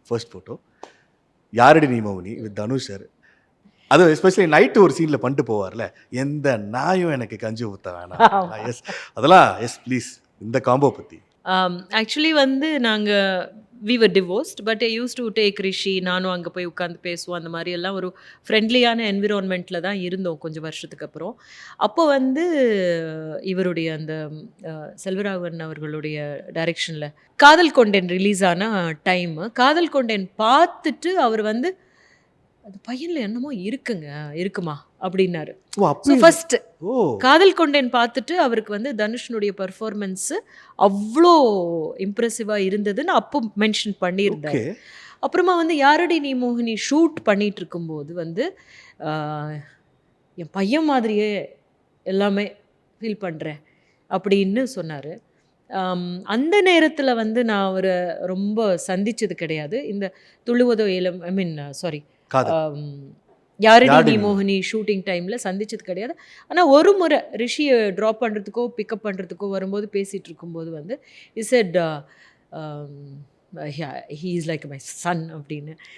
First photo. யாரடி நீ Mouni with Dhanush sir. அதுவும் especially night ஒரு சீன்ல பண்ணிட்டு போவார்ல, எந்த நாயும் எனக்கு கஞ்சி ஊத்த வேணாம். எஸ் அதெல்லாம் எஸ் ப்ளீஸ் இந்த காம்போ பத்தி. ஆக்சுவலி வந்து நாங்க we were divorced. But I used to take Rishi. நானும் அங்கே போய் உட்காந்து பேசுவோம். அந்த மாதிரி எல்லாம் ஒரு ஃப்ரெண்ட்லியான என்விரான்மெண்ட்ல தான் இருந்தோம் கொஞ்சம் வருஷத்துக்கு அப்புறம். அப்போ வந்து இவருடைய அந்த செல்வராகவன் அவர்களுடைய டைரக்ஷனில் காதல் கொண்டேன் ரிலீஸ் ஆன டைம். காதல் கொண்டேன் பார்த்துட்டு அவர் வந்து அது பையன்ல என்னமோ இருக்குமா அப்படின்னாரு. ஓ! ஸோ அப்படி ஃபர்ஸ்ட் ஓ! காதல் கொண்டேன் பார்த்துட்டு அவருக்கு வந்து தனுஷனுடைய பெர்ஃபார்மன்ஸ் அவ்வளோ இம்ப்ரெசிவா இருந்ததுன்னு அப்போ மென்ஷன் பண்ணியிருந்தாரு. ஓகே. அப்புறமா வந்து யாரடி நீ மோகினி ஷூட் பண்ணிட்டு இருக்கும்போது வந்து என் பையன் மாதிரியே எல்லாமே ஃபீல் பண்ணுறேன் அப்படின்னு சொன்னார். அந்த நேரத்தில் வந்து நான் அவரை ரொம்ப சந்திச்சது கிடையாது. இந்த துளுவதோ இளம் ஐ மீன் சாரி காதல். யாரடி யாரடி நீ நீ மோகினி ஷூட்டிங் டைமில் சந்திச்சது கிடையாது. ஆனால் ஒரு முறை ரிஷியை ட்ராப் பண்ணுறதுக்கோ பிக்கப் பண்ணுறதுக்கோ வரும்போது பேசிகிட்டு இருக்கும்போது வந்து is set he is like my son அப்படின்னு.